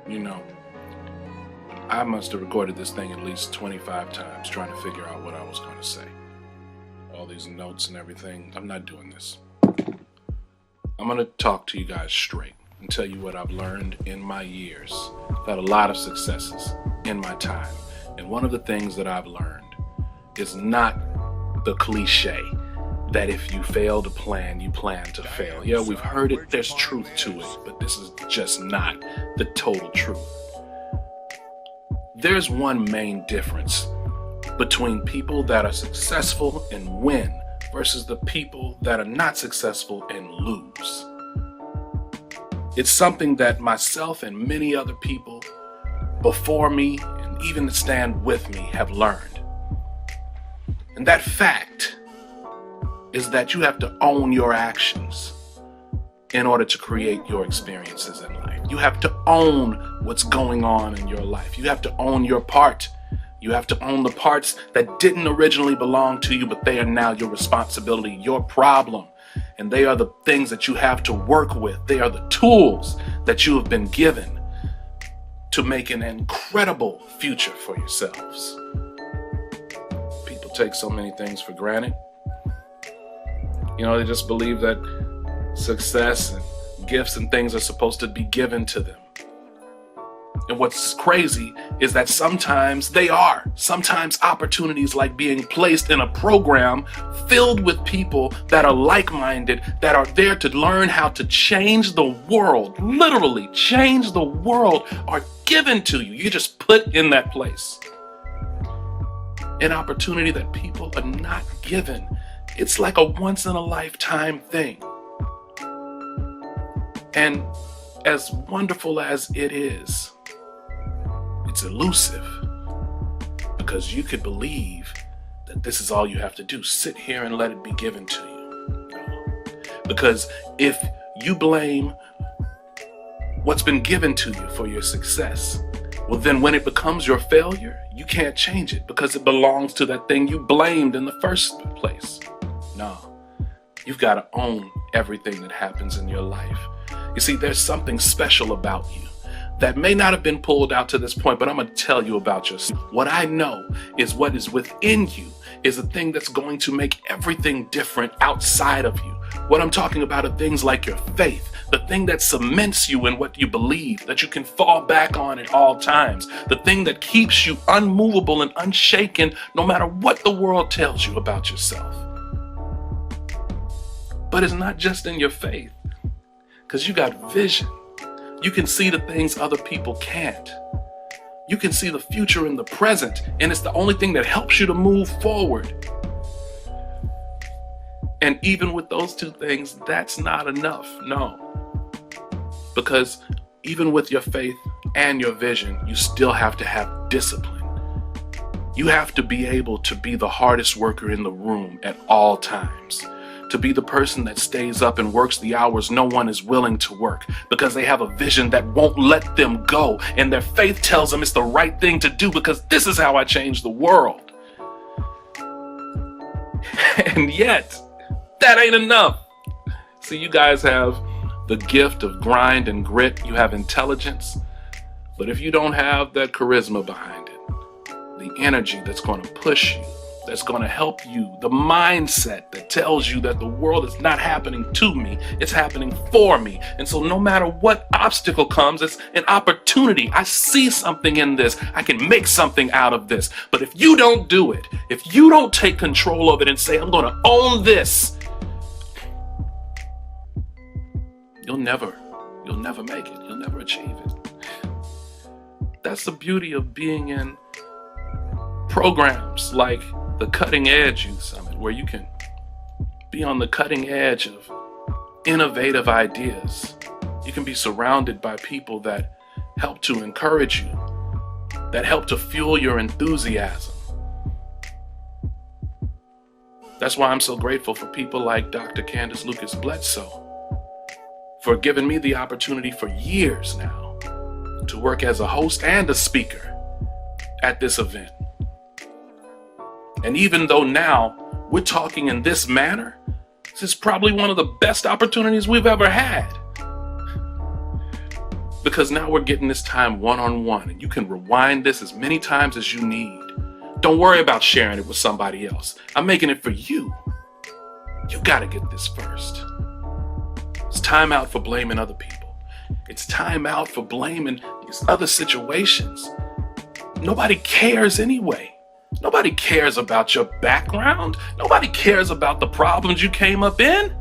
You know, I must have recorded this thing at least 25 times trying to figure out what I was going to say. All these notes and everything. I'm not doing this. I'm going to talk to you guys straight and tell you what I've learned in my years. I've had a lot of successes in my time. And one of the things that I've learned is not the cliche that if you fail to plan, you plan to fail. Yeah, we've heard it. There's truth to it, but this is just not the total truth. There's one main difference between people that are successful and win versus the people that are not successful and lose. It's something that myself and many other people before me and even that stand with me have learned. And that fact is that you have to own your actions in order to create your experiences in life. You have to own what's going on in your life. You have to own your part. You have to own the parts that didn't originally belong to you, but they are now your responsibility, your problem. And they are the things that you have to work with. They are the tools that you have been given to make an incredible future for yourselves. People take so many things for granted. You know, they just believe that success and gifts and things are supposed to be given to them. And what's crazy is that sometimes they are. Sometimes opportunities like being placed in a program filled with people that are like-minded, that are there to learn how to change the world, literally change the world, are given to you. You're just put in that place. An opportunity that people are not given. It's like a once-in-a-lifetime thing. And as wonderful as it is, it's elusive because you could believe that this is all you have to do. Sit here and let it be given to you. Because if you blame what's been given to you for your success, well, then when it becomes your failure, you can't change it because it belongs to that thing you blamed in the first place. No, you've got to own everything that happens in your life. You see, there's something special about you that may not have been pulled out to this point, but I'm going to tell you about yourself. What I know is what is within you is a thing that's going to make everything different outside of you. What I'm talking about are things like your faith, the thing that cements you in what you believe, that you can fall back on at all times, the thing that keeps you unmovable and unshaken no matter what the world tells you about yourself. But it's not just in your faith, because you got vision. You can see the things other people can't. You can see the future in the present, and it's the only thing that helps you to move forward. And even with those two things, that's not enough, no. Because even with your faith and your vision, you still have to have discipline. You have to be able to be the hardest worker in the room at all times. To be the person that stays up and works the hours no one is willing to work because they have a vision that won't let them go, and their faith tells them it's the right thing to do because this is how I change the world. And yet, that ain't enough. See, you guys have the gift of grind and grit. You have intelligence. But if you don't have that charisma behind it, the energy that's going to push you, that's going to help you, the mindset that tells you that the world is not happening to me, it's happening for me. And so no matter what obstacle comes, it's an opportunity. I see something in this. I can make something out of this. But if you don't do it, if you don't take control of it and say, I'm going to own this, you'll never make it. You'll never achieve it. That's the beauty of being in programs like the Cutting Edge Youth Summit, where you can be on the cutting edge of innovative ideas. You can be surrounded by people that help to encourage you, that help to fuel your enthusiasm. That's why I'm so grateful for people like Dr. Candace Lucas Bledsoe for giving me the opportunity for years now to work as a host and a speaker at this event. And even though now we're talking in this manner, this is probably one of the best opportunities we've ever had. Because now we're getting this time one-on-one, and you can rewind this as many times as you need. Don't worry about sharing it with somebody else. I'm making it for you. You gotta get this first. It's time out for blaming other people. It's time out for blaming these other situations. Nobody cares anyway. Nobody cares about your background. Nobody cares about the problems you came up in.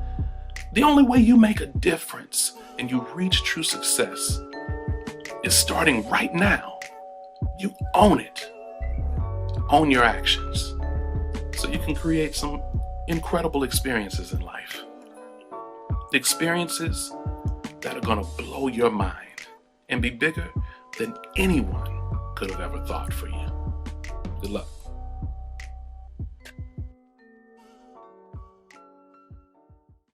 The only way you make a difference and you reach true success is starting right now. You own it. Own your actions so you can create some incredible experiences in life. Experiences that are going to blow your mind and be bigger than anyone could have ever thought for you. Good luck.